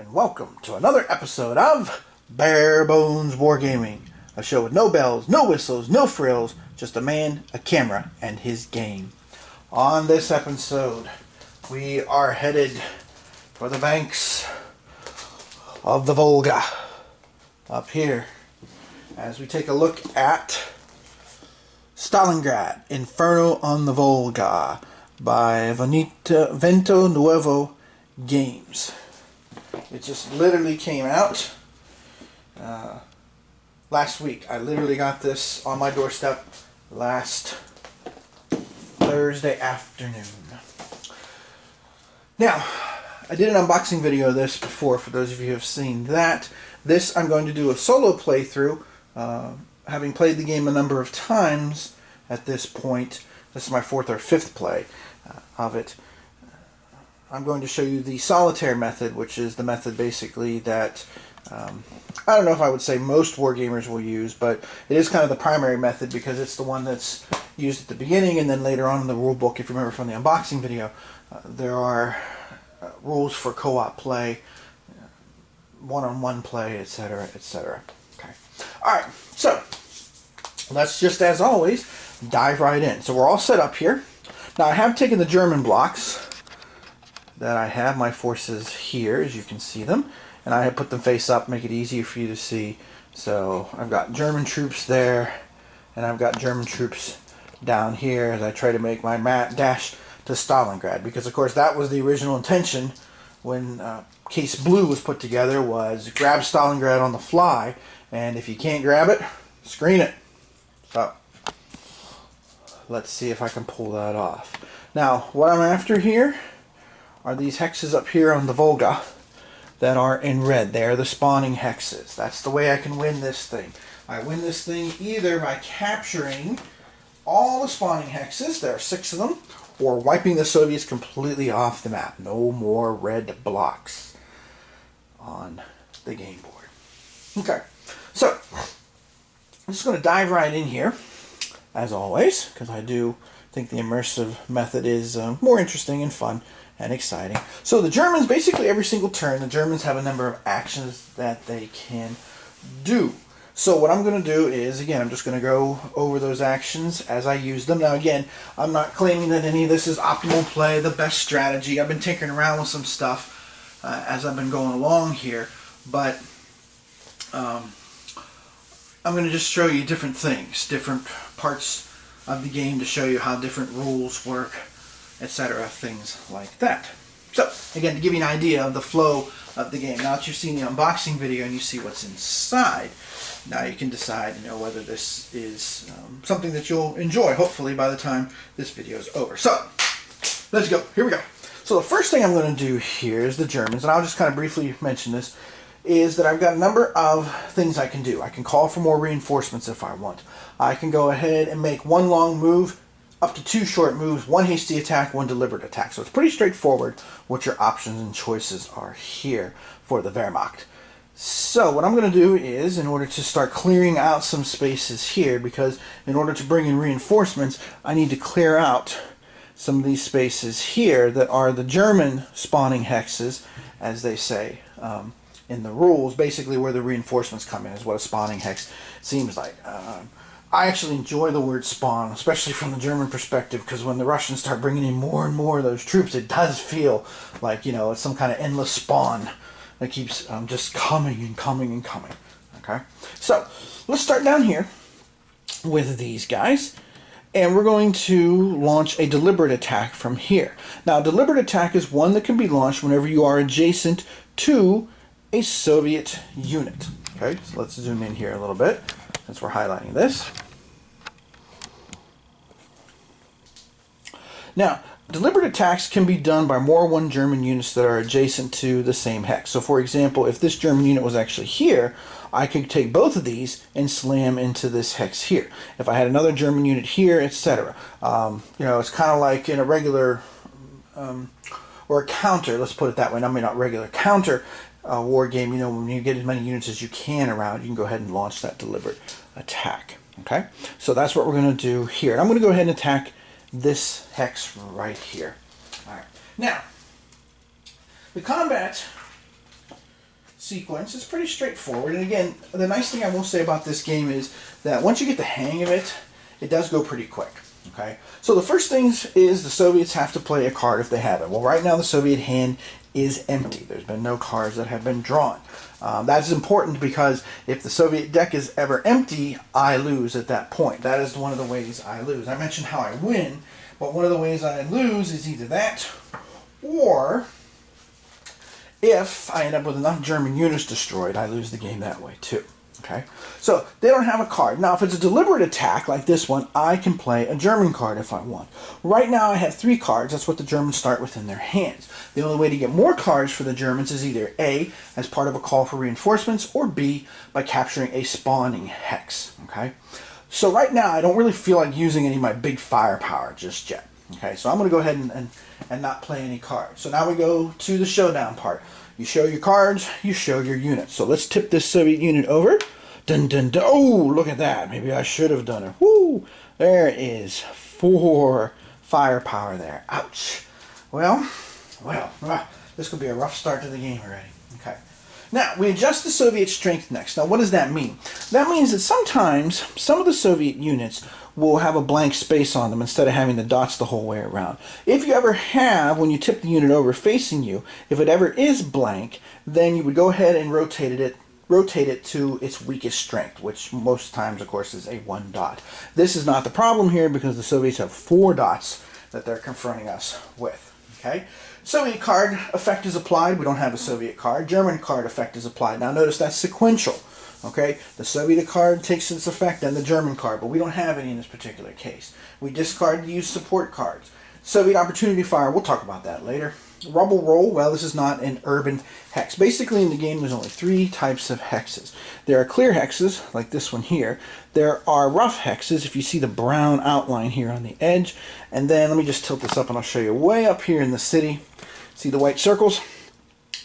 and welcome to another episode of Bare Bones Wargaming, a show with no bells, no whistles, no frills, just a man, a camera, and his game. On this episode, we are headed for the banks of the Volga, up here, as we take a look at Stalingrad Inferno on the Volga by Vento Nuevo Games. It just literally came out last week. I literally got this on my doorstep last Thursday afternoon. Now, I did an unboxing video of this before, for those of you who have seen that. This I'm going to do a solo playthrough, having played the game a number of times at this point. This is my fourth or fifth play of it. I'm going to show you the solitaire method, which is the method basically that I don't know if I would say most wargamers will use, but it is kind of the primary method because it's the one that's used at the beginning, and then later on in the rule book, if you remember from the unboxing video, there are rules for co-op play, one-on-one play, etc., etc. Okay. Alright, so let's just, as always, dive right in. So we're all set up here. Now I have taken the German blocks that I have, my forces here, as you can see them, and I have put them face up, make it easier for you to see. So I've got German troops there, and I've got German troops down here as I try to make my dash to Stalingrad, because of course that was the original intention when Case Blue was put together, was grab Stalingrad on the fly, and if you can't grab it, screen it. So let's see if I can pull that off. Now what I'm after here are these hexes up here on the Volga that are in red. They are the spawning hexes. That's the way I can win this thing. I win this thing either by capturing all the spawning hexes, there are 6 of them, or wiping the Soviets completely off the map. No more red blocks on the game board. Okay, so I'm just going to dive right in here, as always, because I do think the immersive method is more interesting and fun and exciting. So the Germans, basically every single turn, the Germans have a number of actions that they can do. So what I'm going to do is, again, I'm just going to go over those actions as I use them. Now again, I'm not claiming that any of this is optimal play, the best strategy. I've been tinkering around with some stuff as I've been going along here, but I'm going to just show you different things, different parts of the game to show you how different rules work, etc., things like that. So, again, to give you an idea of the flow of the game. Now that you've seen the unboxing video and you see what's inside, now you can decide, whether this is something that you'll enjoy, hopefully, by the time this video is over. So, let's go. Here we go. So the first thing I'm going to do here is the Germans, and I'll just kind of briefly mention this, is that I've got a number of things I can do. I can call for more reinforcements if I want. I can go ahead and make one long move, up to 2 short moves, 1 hasty attack, 1 deliberate attack. So it's pretty straightforward what your options and choices are here for the Wehrmacht. So what I'm going to do is, in order to start clearing out some spaces here, because in order to bring in reinforcements, I need to clear out some of these spaces here that are the German spawning hexes, as they say in the rules. Basically where the reinforcements come in is what a spawning hex seems like. I actually enjoy the word spawn, especially from the German perspective, because when the Russians start bringing in more and more of those troops, it does feel like, it's some kind of endless spawn that keeps just coming and coming and coming. Okay, so let's start down here with these guys, and we're going to launch a deliberate attack from here. Now, deliberate attack is one that can be launched whenever you are adjacent to a Soviet unit. Okay, so let's zoom in here a little bit, since we're highlighting this. Now, deliberate attacks can be done by more one German units that are adjacent to the same hex. So for example, if this German unit was actually here, I could take both of these and slam into this hex here. If I had another German unit here, etc. It's kind of like in a regular, or a counter, let's put it that way, I mean not regular, counter war game, when you get as many units as you can around, you can go ahead and launch that deliberate attack. Okay, so that's what we're going to do here. And I'm going to go ahead and attack this hex right here. All right. Now, the combat sequence. It's pretty straightforward. And again, the nice thing I will say about this game is that once you get the hang of it, it does go pretty quick. Okay, so the first things is the Soviets have to play a card if they have it. Well, right now the Soviet hand is empty. There's been no cards that have been drawn. That's important because if the Soviet deck is ever empty, I lose at that point. That is one of the ways I lose. I mentioned how I win, but one of the ways I lose is either that, or if I end up with enough German units destroyed, I lose the game that way too. Okay, so they don't have a card. Now, if it's a deliberate attack like this one, I can play a German card if I want. Right now, I have 3 cards. That's what the Germans start with in their hands. The only way to get more cards for the Germans is either A, as part of a call for reinforcements, or B, by capturing a spawning hex. Okay, so right now, I don't really feel like using any of my big firepower just yet. Okay, so I'm going to go ahead and not play any cards. So now we go to the showdown part. You show your cards, you show your units. So let's tip this Soviet unit over. Dun, dun, dun. Oh, look at that. Maybe I should have done it. Woo! There is 4 firepower there. Ouch. Well, this could be a rough start to the game already. Okay. Now, we adjust the Soviet strength next. Now, what does that mean? That means that sometimes some of the Soviet units will have a blank space on them instead of having the dots the whole way around. If you ever have, when you tip the unit over facing you, if it ever is blank, then you would go ahead and rotate it to its weakest strength, which most times, of course, is a 1 dot. This is not the problem here because the Soviets have 4 dots that they're confronting us with. Okay, Soviet card effect is applied. We don't have a Soviet card. German card effect is applied. Now notice that's sequential. Okay, the Soviet card takes its effect, then the German card, but we don't have any in this particular case. We discard to use support cards. Soviet opportunity fire, we'll talk about that later. Rubble roll, well, this is not an urban hex. Basically, in the game, there's only 3 types of hexes. There are clear hexes, like this one here. There are rough hexes, if you see the brown outline here on the edge. And then, let me just tilt this up and I'll show you way up here in the city. See the white circles?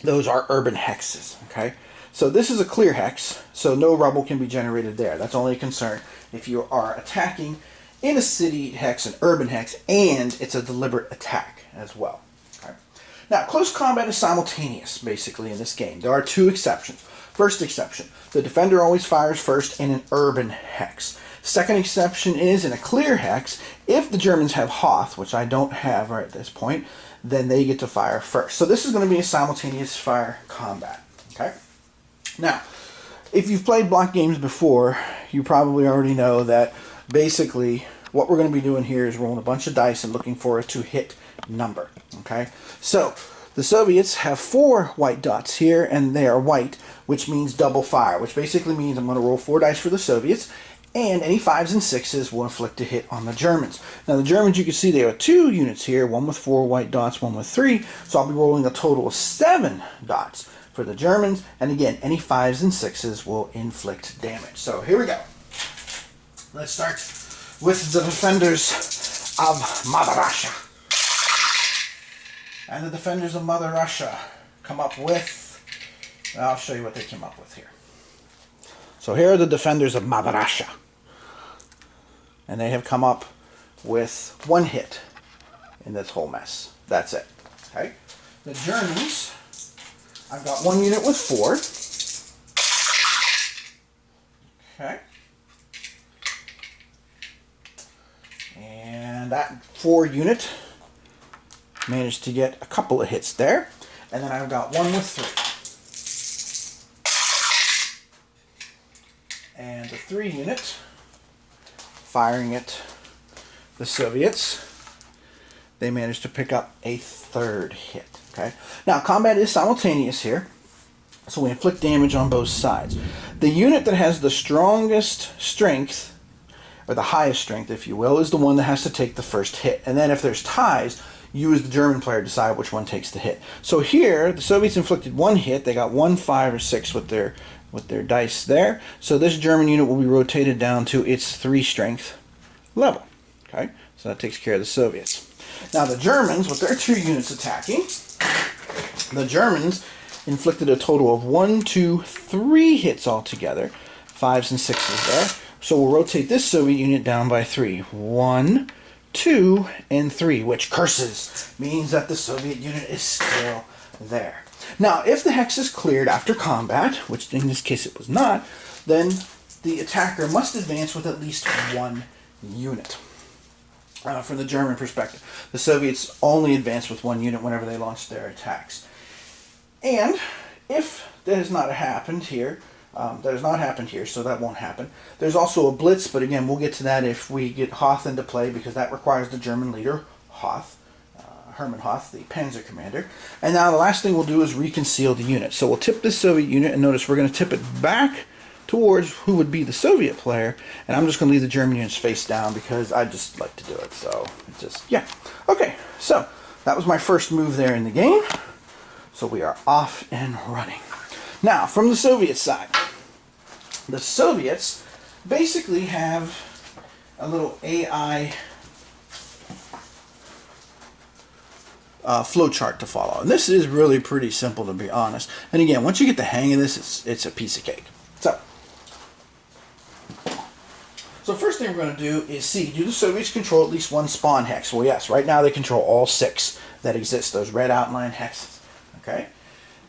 Those are urban hexes, okay? So this is a clear hex, so no rubble can be generated there. That's only a concern if you are attacking in a city hex, an urban hex, and it's a deliberate attack as well. Okay. Now, close combat is simultaneous, basically, in this game. There are 2 exceptions. First exception, the defender always fires first in an urban hex. Second exception is in a clear hex, if the Germans have Hoth, which I don't have right at this point, then they get to fire first. So this is going to be a simultaneous fire combat. Okay. Now, if you've played block games before, you probably already know that basically what we're going to be doing here is rolling a bunch of dice and looking for a to-hit number. Okay, so the Soviets have 4 white dots here, and they are white, which means double fire, which basically means I'm going to roll 4 dice for the Soviets, and any 5s and 6s will inflict a hit on the Germans. Now, the Germans, you can see they have 2 units here, one with 4 white dots, one with 3, so I'll be rolling a total of 7 dots for the Germans, and again, any 5s and 6s will inflict damage. So here we go. Let's start with the defenders of Mother Russia. And the defenders of Mother Russia come up with, well, I'll show you what they came up with here. So here are the defenders of Mother Russia. And they have come up with 1 hit in this whole mess. That's it. Okay. The Germans, I've got 1 unit with 4. Okay. And that 4 unit managed to get a couple of hits there. And then I've got 1 with 3. And the 3 unit, firing at the Soviets, they managed to pick up a 3rd hit. Okay. Now, combat is simultaneous here, so we inflict damage on both sides. The unit that has the strongest strength, or the highest strength, if you will, is the one that has to take the first hit. And then if there's ties, you as the German player decide which one takes the hit. So here, the Soviets inflicted 1 hit. They got 1, 5, or 6 with their dice there. So this German unit will be rotated down to its 3 strength level. Okay, so that takes care of the Soviets. Now the Germans, with their 2 units attacking, the Germans inflicted a total of 1, 2, 3 hits altogether. 5s and 6s there. So we'll rotate this Soviet unit down by 3. 1, 2, and 3, which curses means that the Soviet unit is still there. Now, if the hex is cleared after combat, which in this case it was not, then the attacker must advance with at least one unit. From the German perspective, the Soviets only advance with one unit whenever they launch their attacks. And if that has not happened here, so that won't happen. There's also a blitz, but again, we'll get to that if we get Hoth into play, because that requires the German leader, Hoth, Hermann Hoth, the Panzer commander. And now the last thing we'll do is reconceal the unit. So we'll tip this Soviet unit, and notice we're going to tip it back towards who would be the Soviet player, and I'm just going to leave the German units face down because I just like to do it. So it's just, yeah. Okay, so that was my first move there in the game. So we are off and running. Now, from the Soviet side, the Soviets basically have a little AI flowchart to follow. And this is really pretty simple, to be honest. And again, once you get the hang of this, it's a piece of cake. So first thing we're going to do is see, do the Soviets control at least one spawn hex? Well, yes. Right now they control all 6 that exist, those red outline hexes. Okay.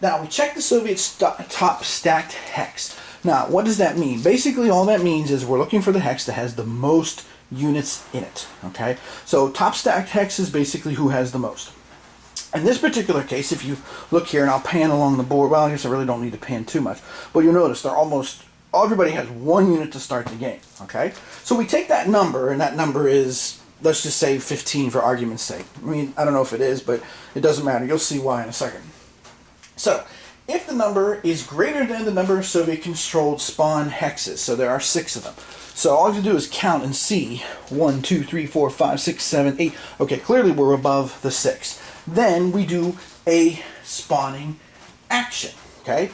Now we check the Soviets' top stacked hex. Now, what does that mean? Basically, all that means is we're looking for the hex that has the most units in it. Okay. So top stacked hex is basically who has the most. In this particular case, if you look here, and I'll pan along the board, well, I guess I really don't need to pan too much, but you'll notice they're almost, everybody has 1 unit to start the game, okay? So we take that number, and that number is, let's just say 15 for argument's sake. I mean, I don't know if it is, but it doesn't matter. You'll see why in a second. So, if the number is greater than the number of Soviet-controlled spawn hexes, so there are 6 of them, so all you have to do is count and see 1, 2, 3, 4, 5, 6, 7, 8. Okay, clearly we're above the 6. Then we do a spawning action, okay?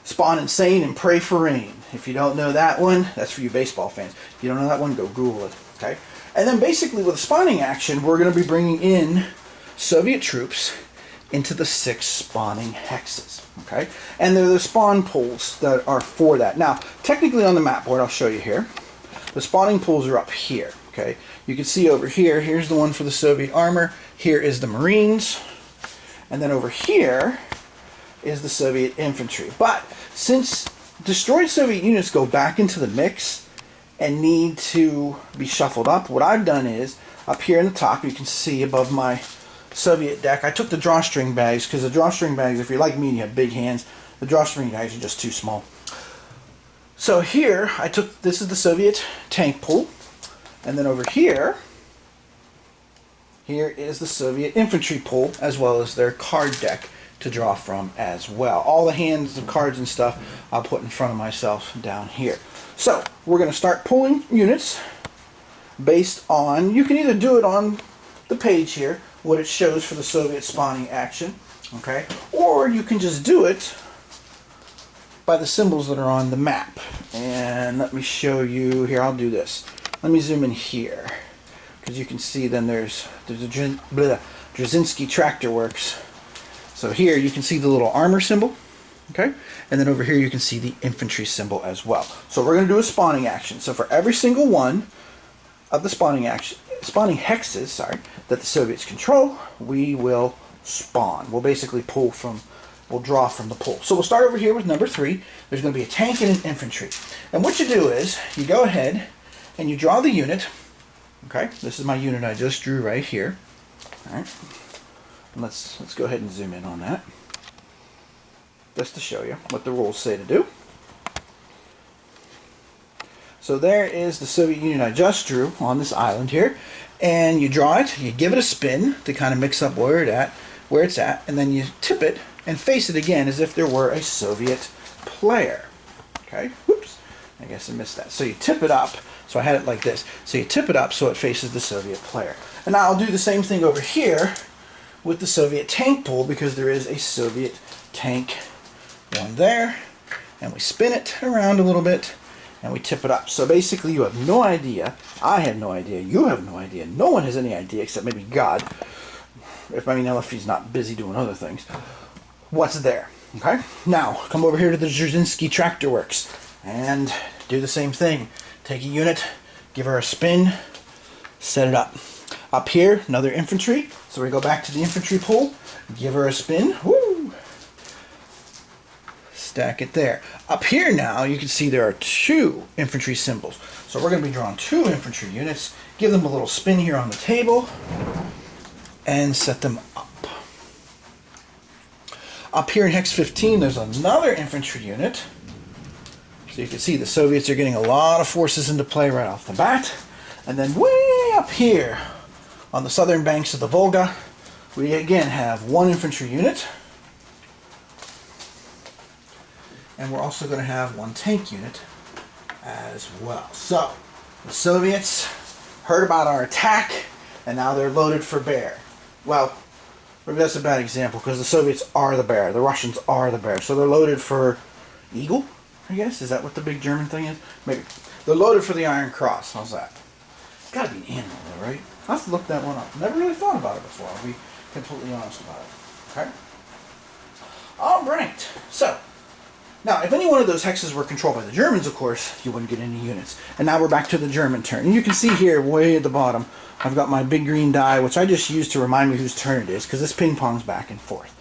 Spawn insane and pray for rain. If you don't know that one, that's for you baseball fans. If you don't know that one, go Google it, okay? And then basically with a spawning action, we're going to be bringing in Soviet troops into the 6 spawning hexes, okay? And they're the spawn pools that are for that. Now, technically on the map board, I'll show you here, the spawning pools are up here, okay? You can see over here, here's the one for the Soviet armor, here is the Marines, and then over here is the Soviet infantry. But since destroyed Soviet units go back into the mix and need to be shuffled up, what I've done is, up here in the top, you can see above my Soviet deck, I took the drawstring bags, because the drawstring bags, if you're like me and you have big hands, the drawstring bags are just too small. So here, I took, this is the Soviet tank pool, and then over here, here is the Soviet infantry pool, as well as their card deck to draw from as well. All the hands of cards and stuff I'll put in front of myself down here. So, we're going to start pulling units based on, you can either do it on the page here, what it shows for the Soviet spawning action, okay, or you can just do it by the symbols that are on the map. And let me show you, here, I'll do this. Let me zoom in here, because you can see then there's a Drzezinski Tractor Works. So here you can see the little armor symbol, okay? And then over here you can see the infantry symbol as well. So we're going to do a spawning action. So for every single one of the spawning hexes, sorry, that the Soviets control, we will spawn. We'll basically pull from, we'll draw from the pool. So we'll start over here with number 3. There's going to be a tank and an infantry. And what you do is, you go ahead and you draw the unit. Okay, this is my unit I just drew right here. All right, and let's go ahead and zoom in on that, just to show you what the rules say to do. So there is the Soviet Union I just drew on this island here, and you draw it, you give it a spin to kind of mix up where it's at, and then you tip it and face it again as if there were a Soviet player. Okay, whoops, I guess I missed that. So you tip it up. So I had it like this. So you tip it up so it faces the Soviet player. And now I'll do the same thing over here with the Soviet tank pool, because there is a Soviet tank one there. And we spin it around a little bit and we tip it up. So basically you have no idea, I have no idea, you have no idea, no one has any idea except maybe God, if he's not busy doing other things, what's there. Okay? Now, come over here to the Drzezinski Tractor Works and do the same thing. Take a unit, give her a spin, set it up. Up here, another infantry. So we go back to the infantry pool, give her a spin, woo, stack it there. Up here now, you can see there are 2 infantry symbols. So we're going to be drawing 2 infantry units, give them a little spin here on the table, and set them up. Up here in Hex 15, there's another infantry unit. So you can see the Soviets are getting a lot of forces into play right off the bat. And then way up here on the southern banks of the Volga, we again have 1 infantry unit. And we're also going to have 1 tank unit as well. So the Soviets heard about our attack, and now they're loaded for bear. Well, maybe that's a bad example, because the Soviets are the bear. The Russians are the bear. So they're loaded for eagle, I guess? Is that what the big German thing is? Maybe. They're loaded for the Iron Cross. How's that? It's got to be an animal, though, right? I'll have to look that one up. Never really thought about it before. I'll be completely honest about it. Okay? All right. So, now, if any one of those hexes were controlled by the Germans, of course, you wouldn't get any units. And now we're back to the German turn. And you can see here, way at the bottom, I've got my big green die, which I just used to remind me whose turn it is, because this ping-pongs back and forth.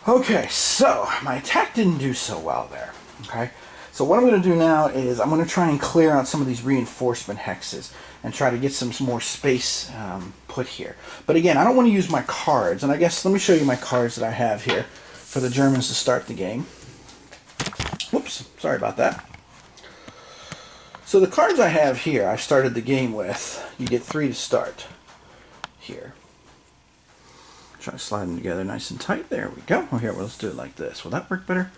Okay, so my attack didn't do so well there. Okay, so what I'm going to do now is I'm going to try and clear out some of these reinforcement hexes and try to get some more space put here. But again, I don't want to use my cards, and I guess let me show you my cards that I have here for the Germans to start the game. Whoops, sorry about that. So the cards I have here, I started the game with. You get 3 to start here. Try to slide them together nice and tight. There we go. Oh, here, well, let's do it like this. Will that work better?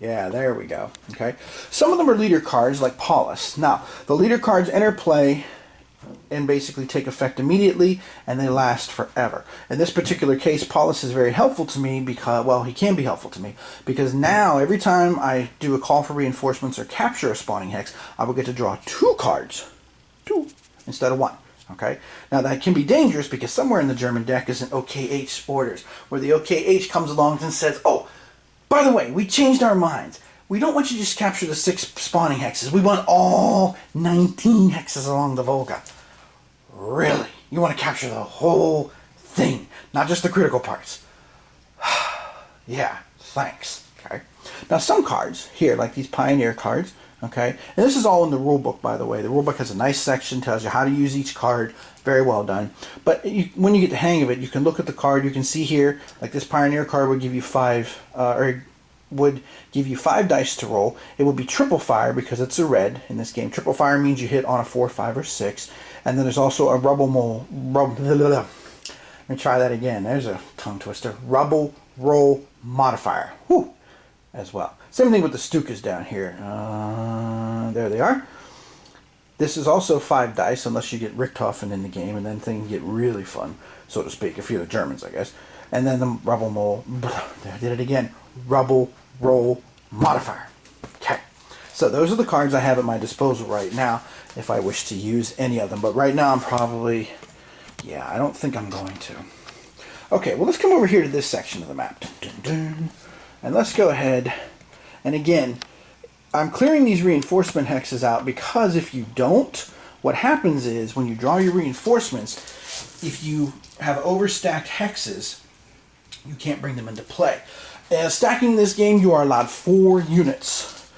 Yeah, there we go. Okay. Some of them are leader cards, like Paulus. Now, the leader cards enter play and basically take effect immediately, and they last forever. In this particular case, Paulus is very helpful to me because, well, he can be helpful to me, because now every time I do a call for reinforcements or capture a spawning hex, I will get to draw 2 cards. 2 instead of 1. Okay? Now that can be dangerous because somewhere in the German deck is an OKH orders, where the OKH comes along and says, oh, by the way, we changed our minds. We don't want you to just capture the 6 spawning hexes. We want all 19 hexes along the Volga. Really? You want to capture the whole thing, not just the critical parts? Yeah, thanks. Okay. Now some cards here, like these Pioneer cards, okay, and this is all in the rule book, by the way. The rule book has a nice section, tells you how to use each card. Very well done. But when you get the hang of it, you can look at the card. You can see here, like this Pioneer card would give you 5, would give you 5 dice to roll. It would be triple fire because it's a red in this game. Triple fire means you hit on a 4, 5, or 6. And then there's also a rubble roll. Let me try that again. There's a tongue twister. Rubble roll modifier. Whew. As well. Same thing with the Stukas down here. There they are. This is also 5 dice unless you get Richthofen in the game, and then things get really fun, so to speak, if you're the Germans, I guess. And then the rubble roll. There, I did it again. Rubble roll modifier. Okay. So those are the cards I have at my disposal right now if I wish to use any of them. But right now I'm probably, yeah, I don't think I'm going to. Okay, well, let's come over here to this section of the map. Dun, dun, dun. And let's go ahead. And again, I'm clearing these reinforcement hexes out because if you don't, what happens is when you draw your reinforcements, if you have overstacked hexes, you can't bring them into play. Stacking this game, you are allowed 4 units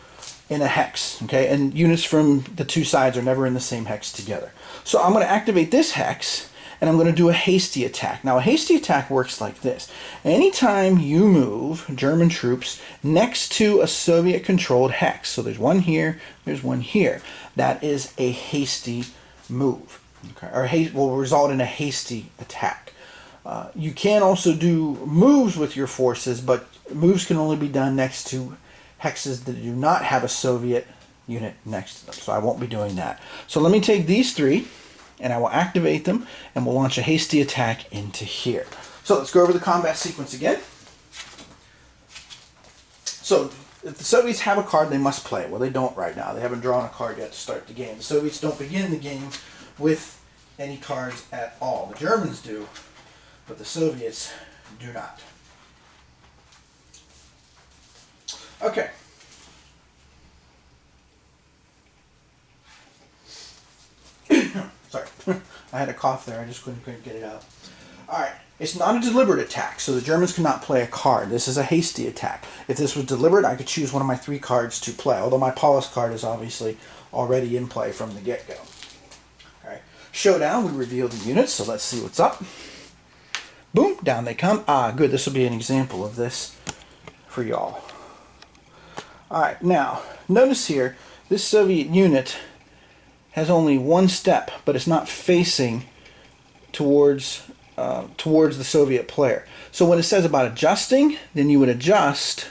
in a hex, okay? And units from the 2 sides are never in the same hex together. So I'm going to activate this hex, and I'm going to do a hasty attack. Now, a hasty attack works like this. Anytime you move German troops next to a Soviet-controlled hex, so there's one here, there's one here, that is a hasty move, okay? Or will result in a hasty attack. You can also do moves with your forces, but moves can only be done next to hexes that do not have a Soviet unit next to them. So I won't be doing that. So let me take these 3, and I will activate them, and we'll launch a hasty attack into here. So let's go over the combat sequence again. So if the Soviets have a card, they must play it. Well, they don't right now. They haven't drawn a card yet to start the game. The Soviets don't begin the game with any cards at all. The Germans do, but the Soviets do not. Okay. Sorry. I had a cough there. I just couldn't get it out. Alright. It's not a deliberate attack, so the Germans cannot play a card. This is a hasty attack. If this was deliberate, I could choose one of my 3 cards to play, although my Paulus card is obviously already in play from the get-go. Okay. Showdown, we reveal the units, so let's see what's up. Boom, down they come. Ah, good, this will be an example of this for y'all. Alright, now, notice here, this Soviet unit has only one step, but it's not facing towards the Soviet player. So when it says about adjusting, then you would adjust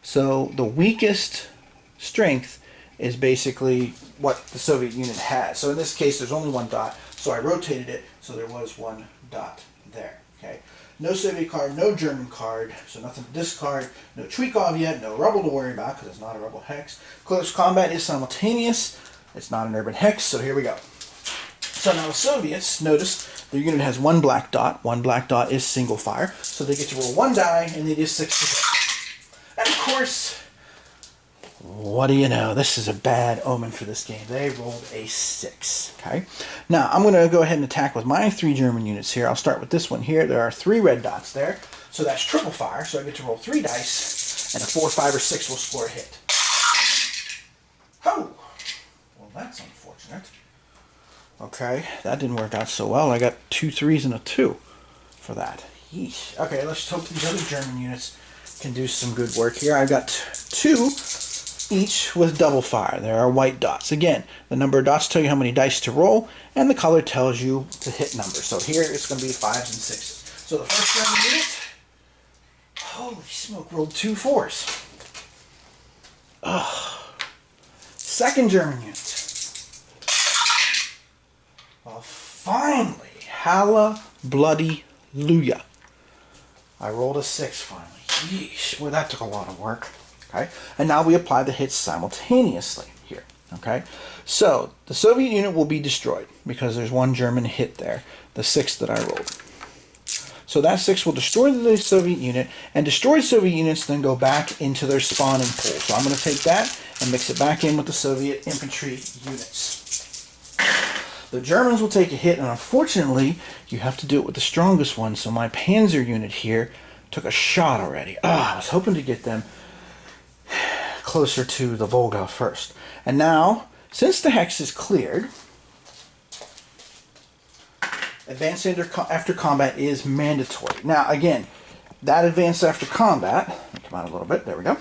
so the weakest strength is basically what the Soviet unit has. So in this case there's only 1 dot, so I rotated it so there was 1 dot there. Okay. No Soviet card, no German card, so nothing to discard, no Tweakov yet, no rubble to worry about because it's not a rubble hex. Close combat is simultaneous, it's not an urban hex, so here we go. So now the Soviets, notice their unit has 1 black dot. 1 black dot is single fire. So they get to roll 1 die and they do 6 to hit. And of course, what do you know? This is a bad omen for this game. They rolled a 6. Okay. Now I'm going to go ahead and attack with my 3 German units here. I'll start with this one here. There are 3 red dots there. So that's triple fire. So I get to roll 3 dice. And a 4, 5, or 6 will score a hit. Oh! Well, that's unfortunate. Okay, that didn't work out so well. I got 2 3s and a 2 for that. Yeesh. Okay, let's hope these other German units can do some good work here. I've got 2 each with double fire. There are white dots. Again, the number of dots tell you how many dice to roll, and the color tells you the hit number. So here it's going to be 5s and 6s. So the first German unit, holy smoke, rolled 2 4s. Ugh. Second German unit. Well, finally, halla bloody luya. I rolled a 6 finally. Yeesh, well that took a lot of work. Okay, and now we apply the hits simultaneously here. Okay, so the Soviet unit will be destroyed because there's 1 German hit there, the 6 that I rolled. So that 6 will destroy the Soviet unit, and destroyed Soviet units then go back into their spawning pool. So I'm going to take that and mix it back in with the Soviet infantry units. The Germans will take a hit, and unfortunately, you have to do it with the strongest one, so my Panzer unit here took a shot already. I was hoping to get them closer to the Volga first. And now, since the hex is cleared, advance after combat is mandatory. Now, again, that advance after combat, let me come out a little bit, there we go,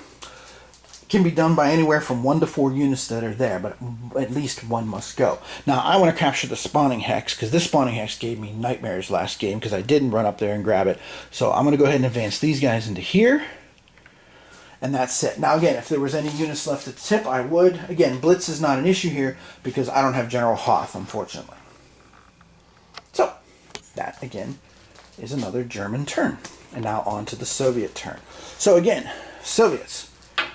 can be done by anywhere from 1 to 4 units that are there, but at least 1 must go. Now, I want to capture the spawning hex, because this spawning hex gave me nightmares last game, because I didn't run up there and grab it. So I'm going to go ahead and advance these guys into here, and that's it. Now, again, if there was any units left at the tip, I would. Again, Blitz is not an issue here, because I don't have General Hoth, unfortunately. So, that, again, is another German turn. And now on to the Soviet turn. So, again, Soviets.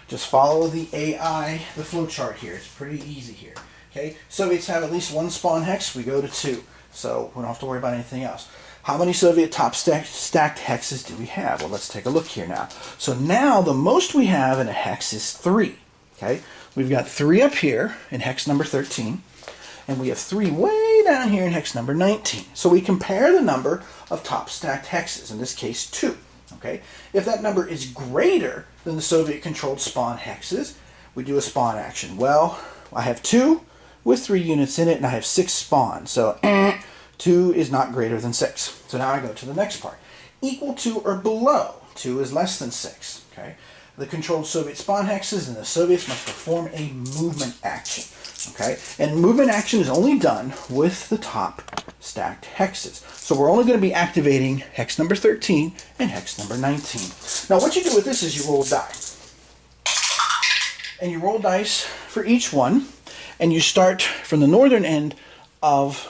Just follow the AI, the flowchart here. It's pretty easy here. Okay, Soviets have at least 1 spawn hex. We go to 2, so we don't have to worry about anything else. How many Soviet top stacked hexes do we have? Well, let's take a look here now. So now the most we have in a hex is 3. Okay, we've got 3 up here in hex number 13, and we have 3 way down here in hex number 19. So we compare the number of top stacked hexes. In this case, 2. Okay, if that number is greater than the Soviet-controlled spawn hexes, we do a spawn action. Well, I have 2 with 3 units in it, and I have 6 spawns. So 2 is not greater than 6. So now I go to the next part. Equal to or below 2 is less than 6. Okay, the controlled Soviet spawn hexes, and the Soviets must perform a movement action. Okay, and movement action is only done with the top stacked hexes. So we're only going to be activating hex number 13 and hex number 19. Now what you do with this is you roll a die. And you roll dice for each one, and you start from the northern end of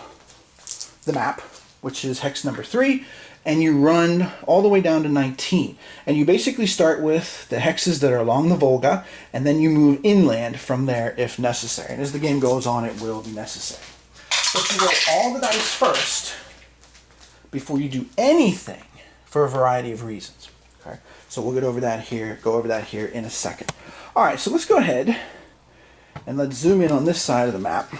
the map, which is hex number 3, and you run all the way down to 19. And you basically start with the hexes that are along the Volga, and then you move inland from there if necessary. And as the game goes on, it will be necessary. But you roll all the dice first before you do anything for a variety of reasons. Okay, so we'll go over that here in a second. All right, so let's go ahead and let's zoom in on this side of the map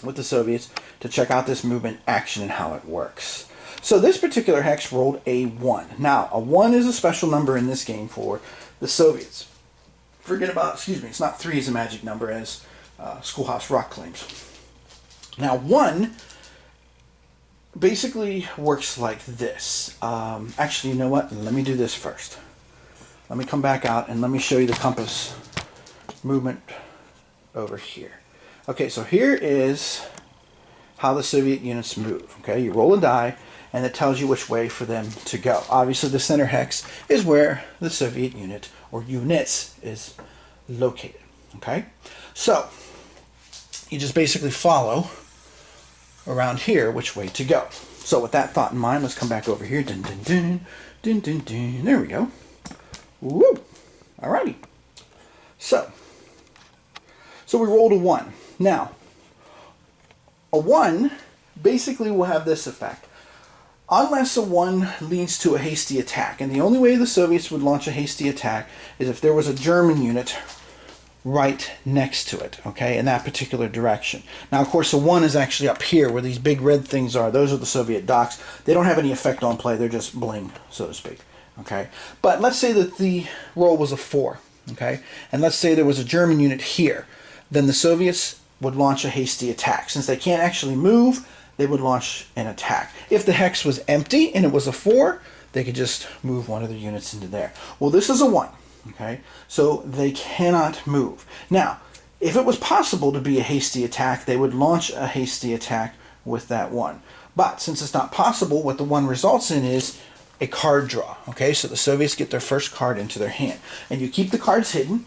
with the Soviets to check out this movement action and how it works. So this particular hex rolled a 1. Now, a 1 is a special number in this game for the Soviets. Forget about, excuse me, it's not 3 is a magic number as Schoolhouse Rock claims. Now, 1 basically works like this. Actually, you know what? Let me do this first. Let me come back out and let me show you the compass movement over here. Okay, so here is how the Soviet units move. Okay, you roll a die and it tells you which way for them to go. Obviously, the center hex is where the Soviet unit or units is located. Okay, so you just basically follow around here which way to go. So with that thought in mind, let's come back over here. Dun, dun, dun, dun, dun, dun. There we go. Woo! Alrighty. So we rolled a 1. Now, a 1 basically will have this effect. Unless a 1 leads to a hasty attack, and the only way the Soviets would launch a hasty attack is if there was a German unit right next to it, okay, in that particular direction. Now, of course, the 1 is actually up here where these big red things are. Those are the Soviet docks. They don't have any effect on play. They're just bling, so to speak, okay? But let's say that the roll was a 4, okay? And let's say there was a German unit here. Then the Soviets would launch a hasty attack. Since they can't actually move, they would launch an attack. If the hex was empty and it was a 4, they could just move one of their units into there. Well, this is a 1. Okay, so they cannot move. Now, if it was possible to be a hasty attack, they would launch a hasty attack with that 1. But since it's not possible, what the 1 results in is a card draw. Okay, so the Soviets get their first card into their hand. And you keep the cards hidden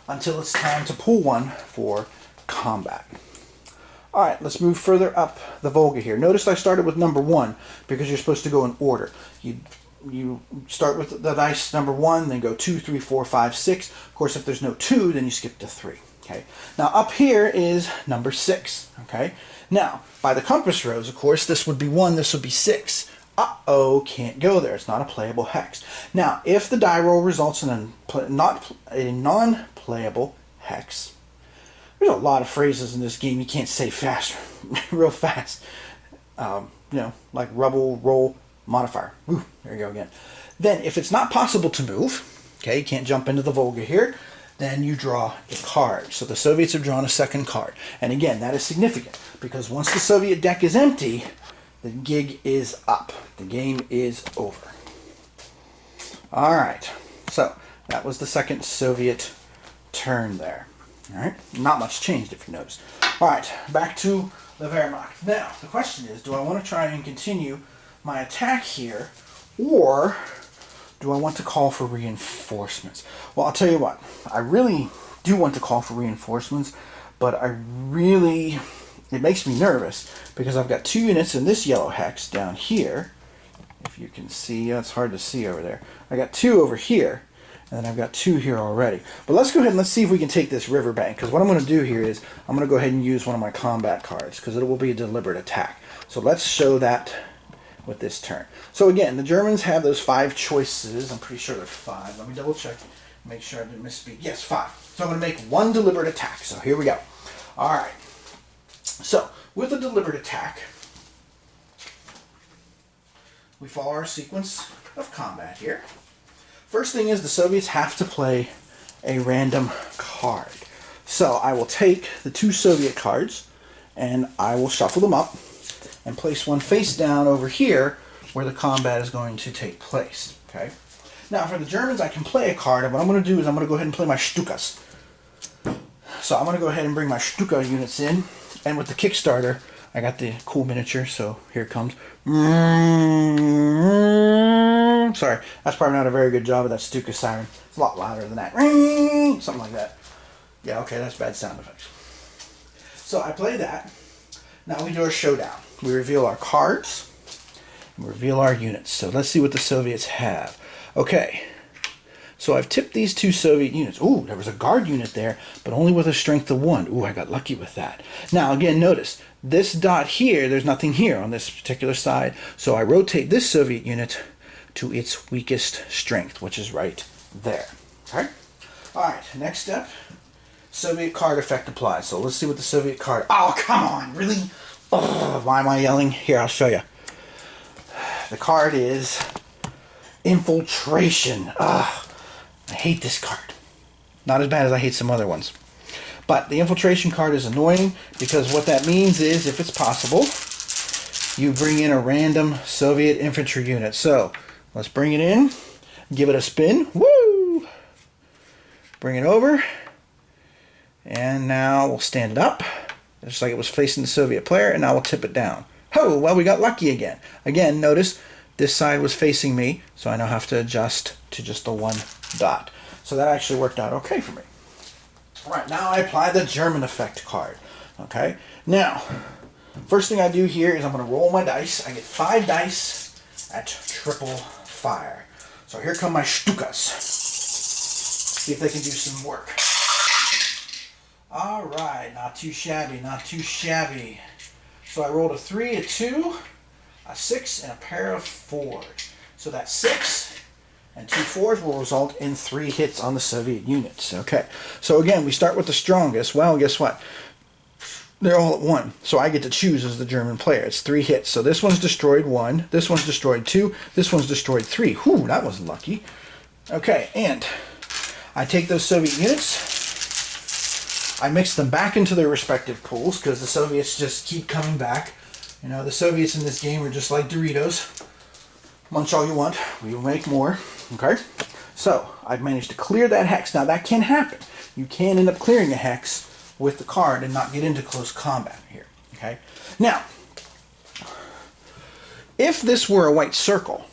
until it's time to pull one for combat. Alright, let's move further up the Volga here. Notice I started with number 1 because you're supposed to go in order. You start with the dice number 1, then go 2, 3, 4, 5, 6. Of course, if there's no 2, then you skip to 3. Okay. Now up here is number 6. Okay. Now by the compass rose, of course, this would be 1. This would be 6. Uh-oh, can't go there. It's not a playable hex. Now, if the die roll results in a non-playable hex, there's a lot of phrases in this game you can't say fast, real fast. You know, like rubble, roll, modifier. Ooh, there you go again. Then, if it's not possible to move, okay, you can't jump into the Volga here, then you draw a card. So the Soviets have drawn a second card. And again, that is significant, because once the Soviet deck is empty, the gig is up. The game is over. Alright, so that was the second Soviet turn there. Alright, not much changed if you notice. Alright, back to the Wehrmacht. Now, the question is, do I want to try and continue my attack here, or do I want to call for reinforcements? Well, I'll tell you what, I really do want to call for reinforcements, but it makes me nervous because I've got 2 units in this yellow hex down here. If you can see, it's hard to see over there. I got 2 over here, and then I've got 2 here already. But let's go ahead and let's see if we can take this riverbank, because what I'm going to do here is I'm going to go ahead and use one of my combat cards, because it will be a deliberate attack. So let's show that with this turn. So again, the Germans have those 5 choices. I'm pretty sure they're 5. Let me double check, make sure I didn't misspeak. Yes, 5. So I'm going to make 1 deliberate attack. So here we go. All right. So with a deliberate attack, we follow our sequence of combat here. First thing is the Soviets have to play a random card. So I will take the 2 Soviet cards and I will shuffle them up and place one face down over here where the combat is going to take place. Okay. Now for the Germans, I can play a card, and what I'm going to do is I'm going to go ahead and play my Stukas. So I'm going to go ahead and bring my Stuka units in, and with the Kickstarter, I got the cool miniature, so here it comes. Sorry, that's probably not a very good job of that Stuka siren. It's a lot louder than that. Something like that. Yeah, okay, that's bad sound effects. So I play that. Now we do our showdown. We reveal our cards, and we reveal our units. So let's see what the Soviets have. Okay, so I've tipped these 2 Soviet units. Ooh, there was a guard unit there, but only with a strength of 1. Ooh, I got lucky with that. Now again, notice, this dot here, there's nothing here on this particular side. So I rotate this Soviet unit to its weakest strength, which is right there. Okay? Alright, next step, Soviet card effect applied. So let's see what the Soviet card... Oh, come on, really? Oh, why am I yelling? Here, I'll show you. the card is Infiltration. I hate this card. Not as bad as I hate some other ones. But the Infiltration card is annoying because what that means is, if it's possible, you bring in a random Soviet infantry unit. So let's bring it in, give it a spin. Woo! Bring it over. And now we'll stand it up, just like it was facing the Soviet player, and now we'll tip it down. Oh, well, we got lucky again. Again, notice this side was facing me, so I now have to adjust to just the one dot. So that actually worked out okay for me. All right, now I apply the German effect card. Okay, now, first thing I do here is I'm going to roll my dice. I get 5 dice at triple fire. So here come my Stukas. See if they can do some work. All right, not too shabby, not too shabby. So I rolled a 3, a 2, a 6, and a pair of 4s. So that 6 and 2 4s will result in 3 hits on the Soviet units. Okay, so again, we start with the strongest. Well, guess what? They're all at 1. So I get to choose as the German player. It's 3 hits. So this one's destroyed 1, this one's destroyed 2, this one's destroyed 3. Whew, that was lucky. Okay, and I take those Soviet units, I mix them back into their respective pools because the Soviets just keep coming back. You know, the Soviets in this game are just like Doritos. Munch all you want, we will make more. Okay? So, I've managed to clear that hex. Now, that can happen. You can end up clearing a hex with the card and not get into close combat here. Okay? Now, if this were a white circle,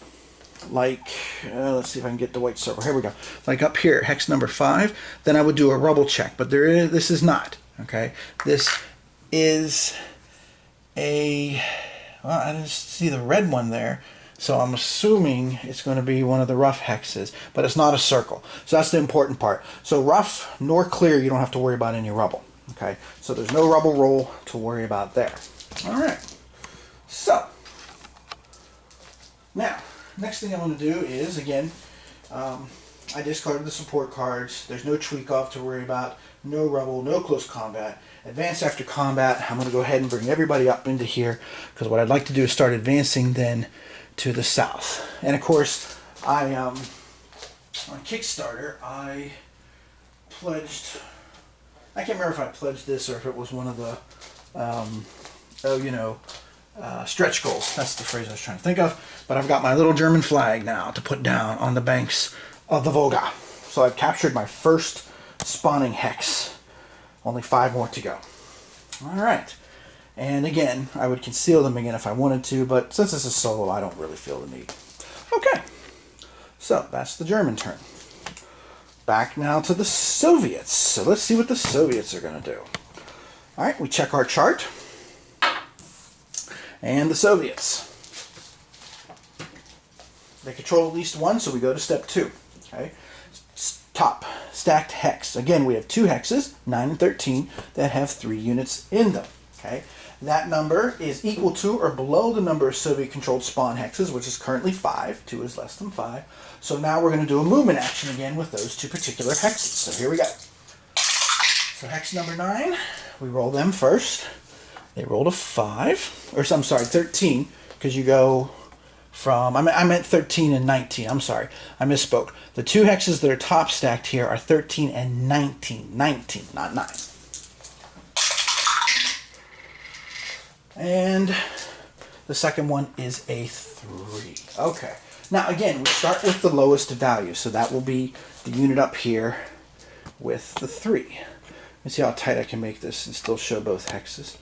like, let's see if I can get the white circle. Here we go. Like up here, hex number 5, then I would do a rubble check. But this is not. Okay? This is a, well, I didn't see the red one there. So I'm assuming it's going to be one of the rough hexes. But it's not a circle. So that's the important part. So rough nor clear, you don't have to worry about any rubble. Okay? So there's no rubble roll to worry about there. Alright. So, now, next thing I'm going to do is, again, I discarded the support cards. There's no tweak off to worry about, no rubble, no close combat. Advance after combat, I'm going to go ahead and bring everybody up into here, because what I'd like to do is start advancing then to the south. And of course, on Kickstarter, I pledged, I can't remember if I pledged this or if it was one of the, stretch goals. That's the phrase I was trying to think of. But I've got my little German flag now to put down on the banks of the Volga. So I've captured my first spawning hex. Only 5 more to go. Alright. And again, I would conceal them again if I wanted to, but since this is solo, I don't really feel the need. Okay. So that's the German turn. Back now to the Soviets. So let's see what the Soviets are going to do. Alright, we check our chart. And the Soviets. They control at least 1, so we go to step 2. Okay. Top, stacked hex. Again, we have 2 hexes, 9 and 13, that have 3 units in them. Okay. That number is equal to or below the number of Soviet-controlled spawn hexes, which is currently 5. 2 is less than 5. So now we're going to do a movement action again with those 2 particular hexes. So here we go. So hex number 9, we roll them first. They rolled a 5, or I'm sorry, 13, because you go from, I meant 13 and 19, I'm sorry, I misspoke. The 2 hexes that are top stacked here are 13 and 19, 19, not 9. And the second one is a 3. Okay, now again, we start with the lowest value, so that will be the unit up here with the 3. Let's see how tight I can make this and still show both hexes.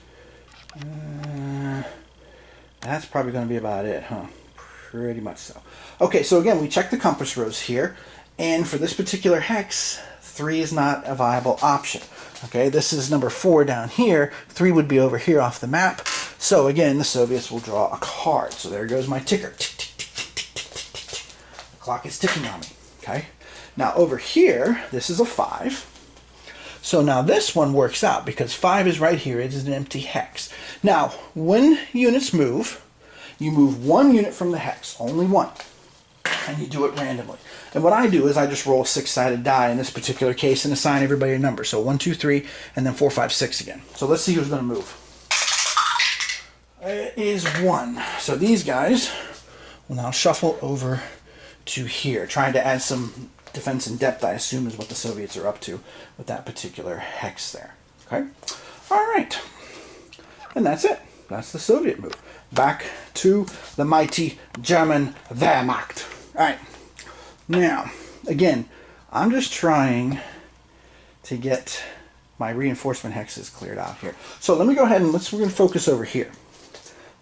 That's probably going to be about it, huh? Pretty much so. Okay, so again, we check the compass rose here, and for this particular hex, 3 is not a viable option. Okay, this is number 4 down here. 3 would be over here off the map. So again, the Soviets will draw a card. So there goes my ticker. Tick, tick, tick, tick, tick, tick, tick, tick. The clock is ticking on me. Okay, now over here, this is a 5. So now this one works out because 5 is right here. It is an empty hex. Now, when units move, you move 1 unit from the hex, only 1, and you do it randomly. And what I do is I just roll a 6-sided die in this particular case and assign everybody a number. So 1, 2, 3, and then 4, 5, 6 again. So let's see who's going to move. It is 1. So these guys We'll now shuffle over to here, trying to add some defense in depth, I assume is what the Soviets are up to with that particular hex there. Okay? All right. And that's it. That's the Soviet move. Back to the mighty German Wehrmacht. All right. Now, again, I'm just trying to get my reinforcement hexes cleared out here. So let me go ahead and we're going to focus over here.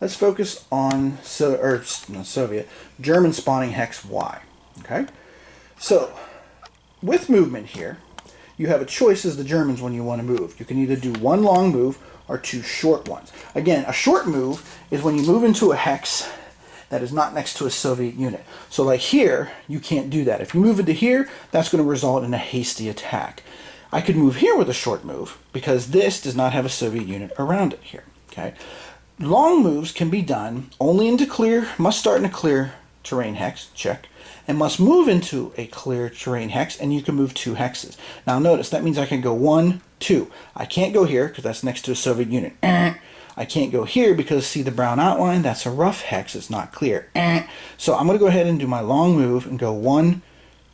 Let's focus on Soviet, German spawning hex Y. Okay? So, with movement here, you have a choice as the Germans when you want to move. You can either do one long move or two short ones. Again, a short move is when you move into a hex that is not next to a Soviet unit. So like here, you can't do that. If you move into here, that's going to result in a hasty attack. I could move here with a short move because this does not have a Soviet unit around it here. Okay? Long moves can be done only into clear, must start in a clear terrain hex, check, and must move into a clear terrain hex, and you can move 2 hexes. Now notice, that means I can go 1, 2. I can't go here because that's next to a Soviet unit. I can't go here because, see the brown outline? That's a rough hex, it's not clear. So I'm going to go ahead and do my long move and go 1.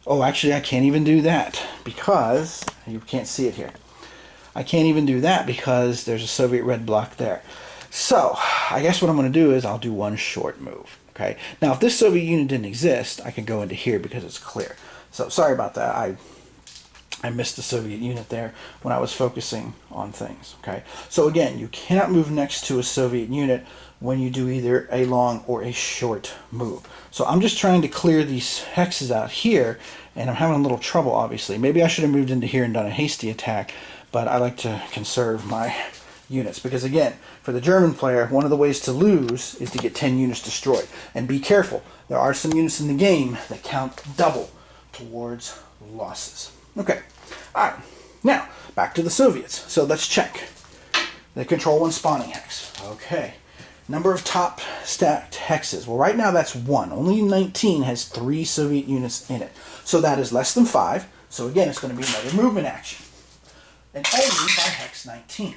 Oh, actually I can't even do that because, you can't see it here. I can't even do that because there's a Soviet red block there. So, I guess what I'm going to do is I'll do one short move. Okay. Now, if this Soviet unit didn't exist, I could go into here because it's clear. So, sorry about that. I missed the Soviet unit there when I was focusing on things. Okay. So, again, you cannot move next to a Soviet unit when you do either a long or a short move. So, I'm just trying to clear these hexes out here, and I'm having a little trouble, obviously. Maybe I should have moved into here and done a hasty attack, but I like to conserve my units because, again, for the German player, one of the ways to lose is to get 10 units destroyed. And be careful, there are some units in the game that count double towards losses. Okay, all right, now back to the Soviets. So let's check. They control 1 spawning hex. Okay, number of top stacked hexes. Well, right now that's 1. Only 19 has 3 Soviet units in it. So that is less than 5. So again, it's going to be another movement action. And only by hex 19.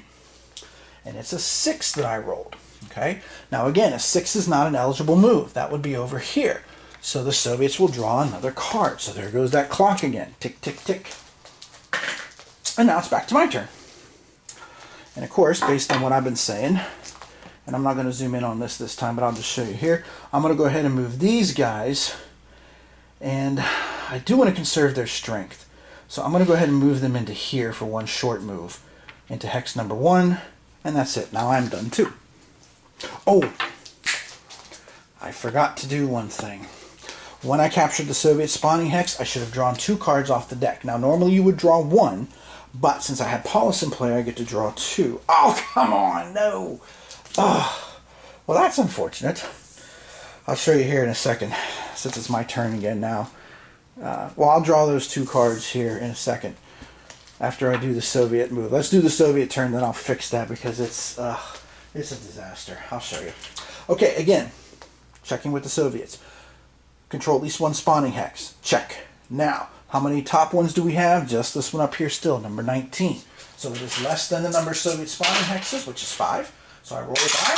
And it's a 6 that I rolled. Okay. Now again, a 6 is not an eligible move. That would be over here. So the Soviets will draw another card. So there goes that clock again. Tick, tick, tick. And now it's back to my turn. And of course, based on what I've been saying, and I'm not going to zoom in on this time, but I'll just show you here. I'm going to go ahead and move these guys. And I do want to conserve their strength. So I'm going to go ahead and move them into here for one short move. Into hex number 1. And that's it. Now I'm done too. Oh, I forgot to do one thing. When I captured the Soviet spawning hex, I should have drawn 2 cards off the deck. Now normally you would draw 1, but since I had Paulus in play, I get to draw 2. Oh, come on, no. Oh, well, that's unfortunate. I'll show you here in a second, since it's my turn again now. Well, I'll draw those 2 cards here in a second. After I do the Soviet move. Let's do the Soviet turn, then I'll fix that because it's a disaster. I'll show you. Okay, again, checking with the Soviets. Control at least 1 spawning hex. Check. Now, how many top ones do we have? Just this one up here still, number 19. So it is less than the number of Soviet spawning hexes, which is 5. So I roll a die,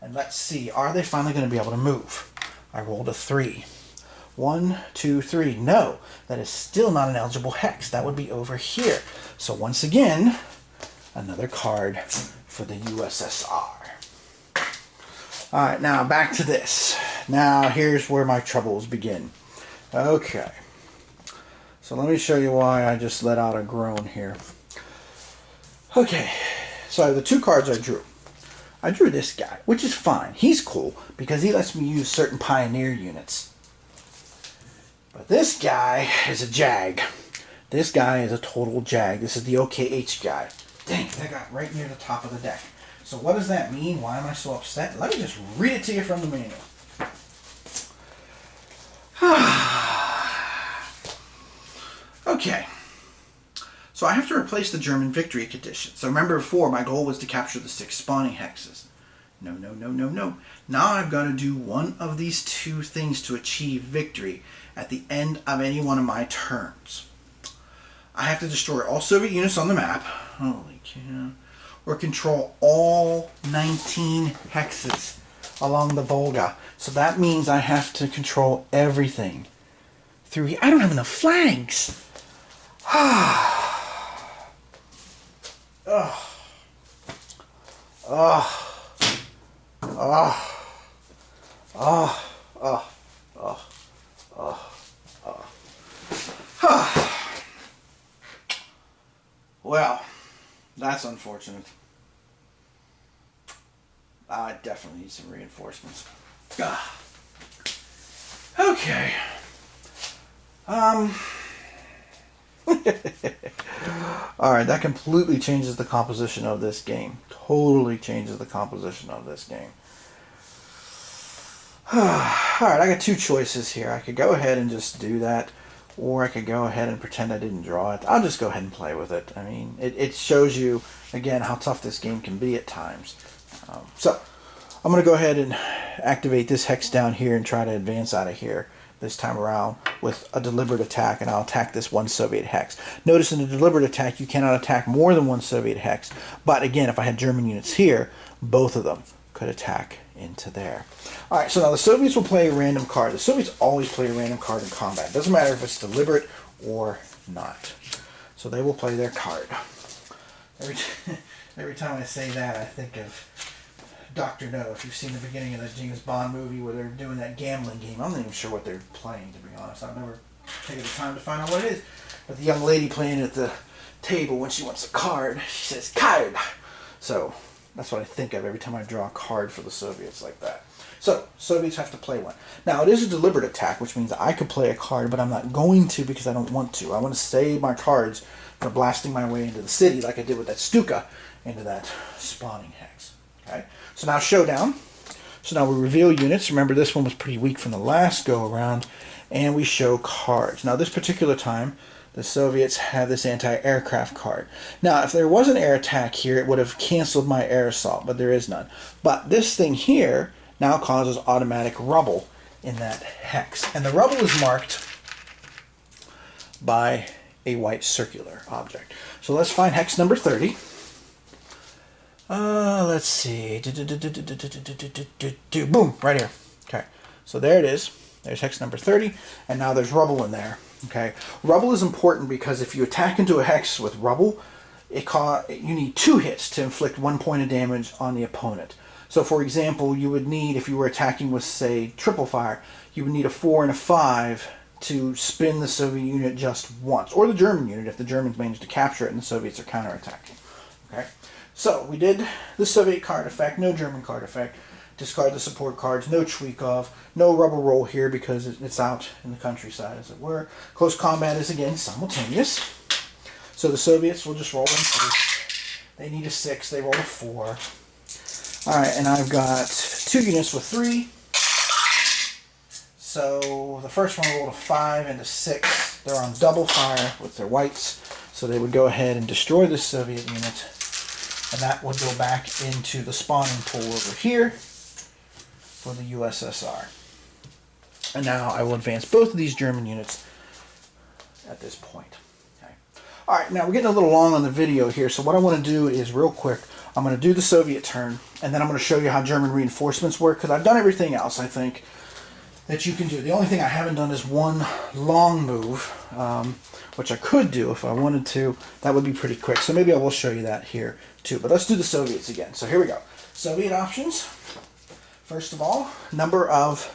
and let's see, are they finally going to be able to move? I rolled a 3. 1, 2, 3. No, that is still not an eligible hex. That would be over here. So once again, another card for the USSR. Alright, now back to this. Now here's where my troubles begin. Okay. So let me show you why I just let out a groan here. Okay, so the 2 cards I drew. I drew this guy, which is fine. He's cool because he lets me use certain pioneer units. But this guy is a jag. This guy is a total jag. This is the OKH guy. Dang, that got right near the top of the deck. So what does that mean? Why am I so upset? Let me just read it to you from the manual. Okay. So I have to replace the German victory condition. So remember before, my goal was to capture the 6 spawning hexes. No, no, no, no, no. Now I've got to do one of these 2 things to achieve victory at the end of any one of my turns. I have to destroy all Soviet units on the map. Holy cow. Or control all 19 hexes along the Volga. So that means I have to control everything through here. I don't have enough flags. Well, that's unfortunate. I definitely need some reinforcements. Okay. Alright, that completely changes the composition of this game. Totally changes the composition of this game. Alright, I got two choices here. I could go ahead and just do that, or I could go ahead and pretend I didn't draw it. I'll just go ahead and play with it. I mean, it shows you, again, how tough this game can be at times. So, I'm going to go ahead and activate this hex down here and try to advance out of here this time around with a deliberate attack, and I'll attack this one Soviet hex. Notice in a deliberate attack you cannot attack more than one Soviet hex, but again, if I had German units here, both of them could attack into there. Alright, so now the Soviets will play a random card. The Soviets always play a random card in combat. It doesn't matter if it's deliberate or not. So they will play their card. Every time I say that, I think of Dr. No. If you've seen the beginning of the James Bond movie where they're doing that gambling game, I'm not even sure what they're playing, to be honest. I've never taken the time to find out what it is. But the young lady playing at the table, when she wants a card, she says, card. So that's what I think of every time I draw a card for the Soviets like that. So, Soviets have to play one. Now, it is a deliberate attack, which means I could play a card, but I'm not going to because I don't want to. I want to save my cards for blasting my way into the city like I did with that Stuka into that spawning hex. Okay? So now showdown. So now we reveal units. Remember, this one was pretty weak from the last go-around. And we show cards. Now, this particular time, the Soviets have this anti-aircraft card. Now, if there was an air attack here, it would have canceled my air assault, but there is none. But this thing here now causes automatic rubble in that hex. And the rubble is marked by a white circular object. So let's find hex number 30. Let's see. Boom, right here. Okay, so there it is. There's hex number 30, and now there's rubble in there. Okay, rubble is important because if you attack into a hex with rubble, you need 2 hits to inflict 1 point of damage on the opponent. So, for example, you would need, if you were attacking with, say, triple fire, you would need a 4 and a 5 to spin the Soviet unit just once, or the German unit if the Germans manage to capture it and the Soviets are counterattacking. Okay, so we did the Soviet card effect, no German card effect. Discard the support cards, no Chwikov, no rubble roll here because it's out in the countryside, as it were. Close combat is, again, simultaneous. So the Soviets will just roll them first. They need a 6, they roll a 4. Alright, and I've got 2 units with 3. So the first one rolled a 5 and a 6. They're on double fire with their whites. So they would go ahead and destroy the Soviet unit. And that would go back into the spawning pool over here for the USSR. And now I will advance both of these German units at this point. Okay. Alright, now we're getting a little long on the video here, so what I want to do is, real quick, I'm going to do the Soviet turn, and then I'm going to show you how German reinforcements work, because I've done everything else, I think, that you can do. The only thing I haven't done is one long move, which I could do if I wanted to. That would be pretty quick, so maybe I will show you that here too. But let's do the Soviets again. So here we go. Soviet options. First of all, number of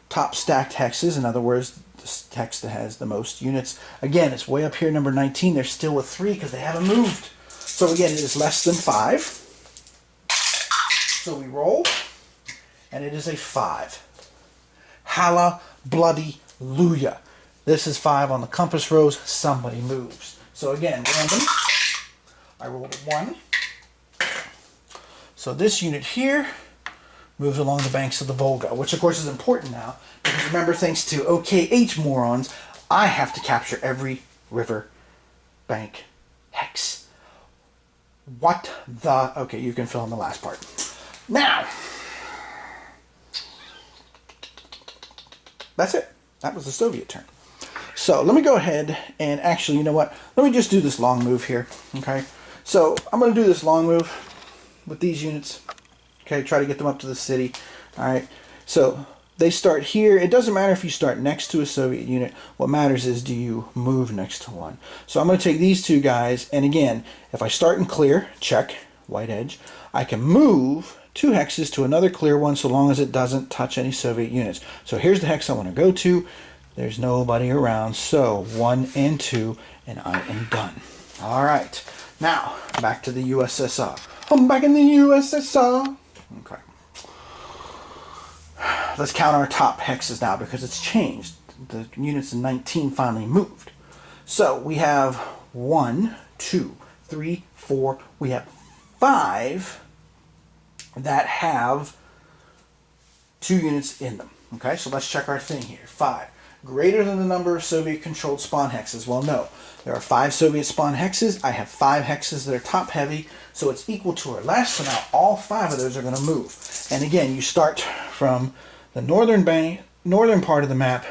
top stacked hexes. In other words, the hex that has the most units. Again, it's way up here, number 19. They're still with 3 because they haven't moved. So again, it is less than 5. So we roll, and it is a 5. Halla bloody Luya. This is 5 on the compass rose. Somebody moves. So again, random. I rolled a 1. So this unit here moves along the banks of the Volga, which of course is important now, because remember, thanks to OKH morons, I have to capture every river bank hex. What the... Okay, you can fill in the last part. Now, that's it. That was the Soviet turn. So let me go ahead and actually, you know what? Let me just do this long move here, okay? So I'm going to do this long move with these units. Okay, try to get them up to the city. All right, so they start here. It doesn't matter if you start next to a Soviet unit. What matters is, do you move next to one? So I'm going to take these two guys, and again, if I start in clear, check, white edge, I can move 2 hexes to another clear one so long as it doesn't touch any Soviet units. So here's the hex I want to go to. There's nobody around, so 1 and 2, and I am done. All right, now back to the USSR. I'm back in the USSR. Okay. Let's count our top hexes now because it's changed. The units in 19 finally moved. So we have 1, 2, 3, 4. We have 5 that have 2 units in them. Okay, so let's check our thing here. 5. Greater than the number of Soviet-controlled spawn hexes. Well, no. There are 5 Soviet spawn hexes. I have 5 hexes that are top-heavy, so it's equal to or less. So now all 5 of those are going to move. And again, you start from the northern part of the map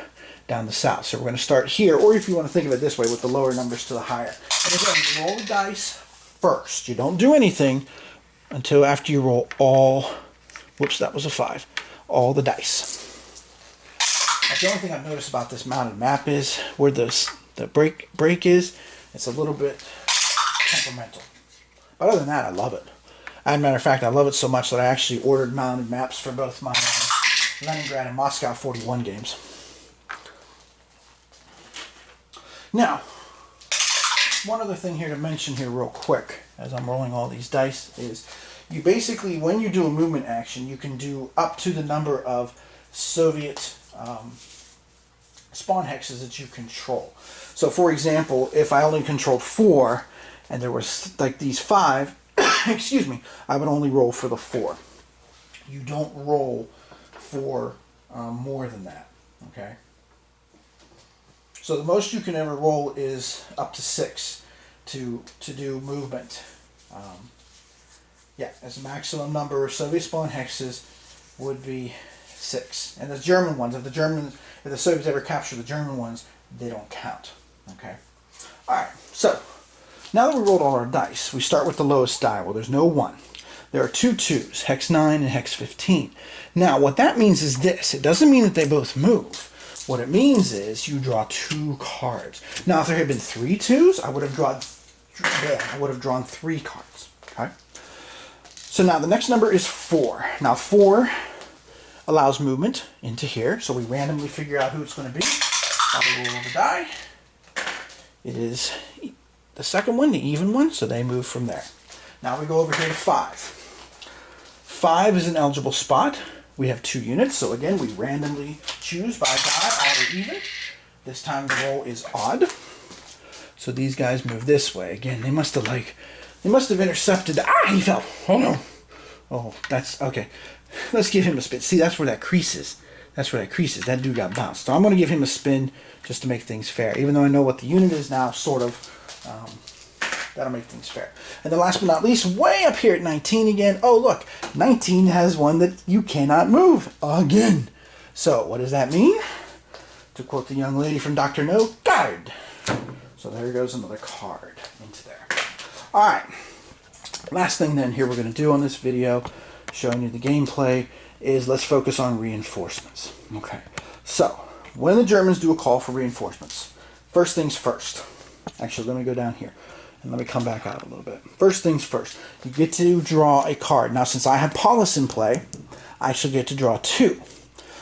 down the south. So we're going to start here, or if you want to think of it this way, with the lower numbers to the higher. And again, you roll the dice first. You don't do anything until after you roll all, whoops, that was a 5, all the dice. That's the only thing I've noticed about this mounted map is where the break is, it's a little bit temperamental. But other than that, I love it. As a matter of fact, I love it so much that I actually ordered mounted maps for both my Leningrad and Moscow 41 games. Now, one other thing here to mention here real quick as I'm rolling all these dice is you basically, when you do a movement action, you can do up to the number of Soviet spawn hexes that you control. So for example, if I only controlled 4 and there was like these 5, excuse me, I would only roll for the 4. You don't roll for more than that, okay? So the most you can ever roll is up to 6 to do movement. Yeah, as a maximum number of Soviet spawn hexes would be 6. And the German ones, if the Soviets ever capture the German ones, they don't count. Okay? Alright, so now that we rolled all our dice, we start with the lowest die. Well, there's no 1. There are 2 2s, hex 9 and hex 15. Now, what that means is this. It doesn't mean that they both move. What it means is you draw 2 cards. Now, if there had been 3 2s, I would have drawn 3 cards. Okay? So now the next number is 4. Now 4 allows movement into here, so we randomly figure out who it's going to be. I'll roll the die. It is the second one, the even one, so they move from there. Now we go over here to 5. 5 is an eligible spot. We have 2 units, so again we randomly choose by die, odd or even. This time the roll is odd. So these guys move this way. Again, they must have intercepted. Ah, he fell. Oh no. Oh, that's okay. Let's give him a spin. See, that's where that crease is. That's where that crease is. That dude got bounced. So I'm going to give him a spin just to make things fair. Even though I know what the unit is now, sort of. That'll make things fair. And then last but not least, way up here at 19 again. Oh, look. 19 has one that you cannot move again. So what does that mean? To quote the young lady from Dr. No, card. So there goes another card into there. All right. Last thing then here we're going to do on this video, showing you the gameplay, is let's focus on reinforcements. Okay. So when the Germans do a call for reinforcements, first things first. Actually, let me go down here. And let me come back out a little bit. First things first, you get to draw a card. Now, since I have Paulus in play, I shall get to draw 2.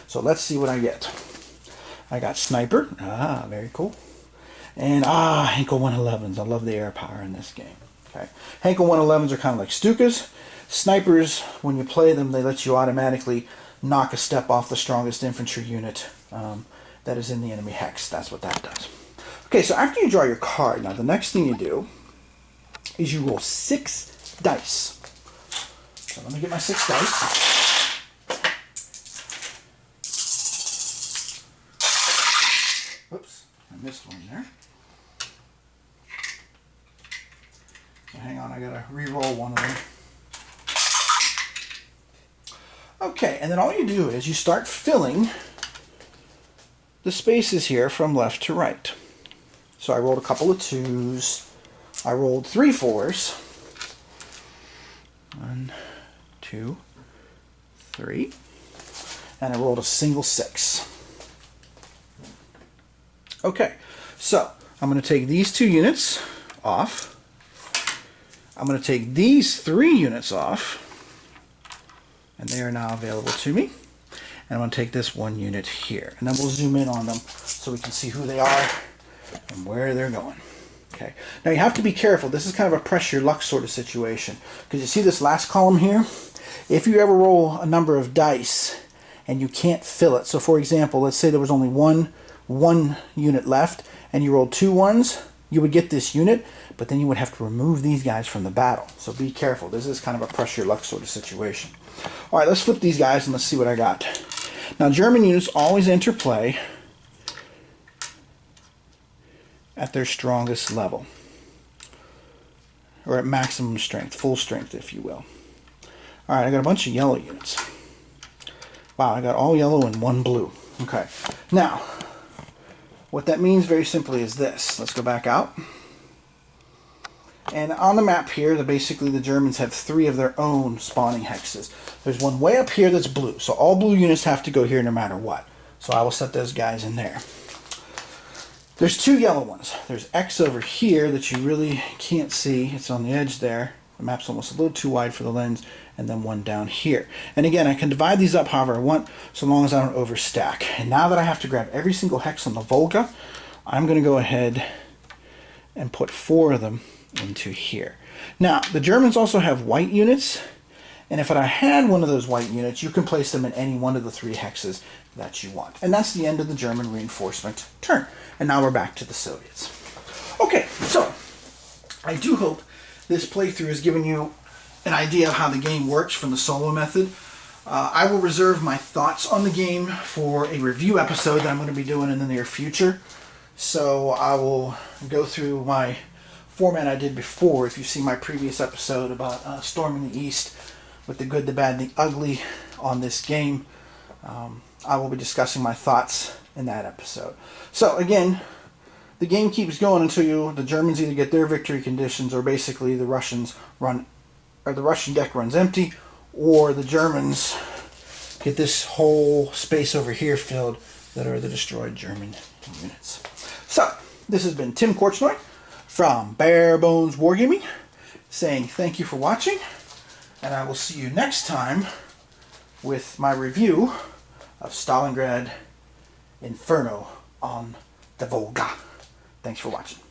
So let's see what I get. I got Sniper. Ah, very cool. And, Henkel 111s. I love the air power in this game. Okay. Henkel 111s are kind of like Stukas. Snipers, when you play them, they let you automatically knock a step off the strongest infantry unit that is in the enemy hex. That's what that does. Okay, so after you draw your card, now the next thing you do is you roll 6 dice. So let me get my 6 dice. Whoops, I missed one there. So hang on, I gotta re-roll one of them. Okay, and then all you do is you start filling the spaces here from left to right. So I rolled a couple of 2s. I rolled 3 4s. 1, 2, 3. and I rolled a single 6. Okay, so I'm going to take these 2 units off. I'm going to take these 3 units off, and they are now available to me. And I'm going to take this 1 unit here, and then we'll zoom in on them so we can see who they are and where they're going. Okay. Now you have to be careful. This is kind of a press your luck sort of situation, because you see this last column here? If you ever roll a number of dice and you can't fill it, so for example, let's say there was only one unit left and you rolled 2 ones, you would get this unit, but then you would have to remove these guys from the battle. So be careful. This is kind of a press your luck sort of situation. All right, let's flip these guys and let's see what I got. Now, German units always enter play at their strongest level, or at maximum strength, full strength, if you will. All right, I got a bunch of yellow units. Wow, I got all yellow and 1 blue. Okay, now, what that means very simply is this. Let's go back out. And on the map here, basically the Germans have 3 of their own spawning hexes. There's one way up here that's blue, so all blue units have to go here no matter what. So I will set those guys in there. There's 2 yellow ones. There's X over here that you really can't see. It's on the edge there. The map's almost a little too wide for the lens. And then 1 down here. And again, I can divide these up however I want, so long as I don't overstack. And now that I have to grab every single hex on the Volga, I'm going to go ahead and put 4 of them into here. Now, the Germans also have white units, and if I had one of those white units, you can place them in any one of the 3 hexes that you want. And that's the end of the German reinforcement turn. And now we're back to the Soviets. Okay, so I do hope this playthrough has given you an idea of how the game works from the solo method. I will reserve my thoughts on the game for a review episode that I'm going to be doing in the near future. So I will go through my format I did before. If you see my previous episode about Storming the East with the good, the bad, and the ugly on this game, I will be discussing my thoughts in that episode. So again, the game keeps going until the Germans either get their victory conditions, or basically the Russian deck runs empty, or the Germans get this whole space over here filled that are the destroyed German units. So, this has been Tim Korchnoi from Bare Bones Wargaming, saying thank you for watching, and I will see you next time with my review of Stalingrad Inferno on the Volga. Thanks for watching.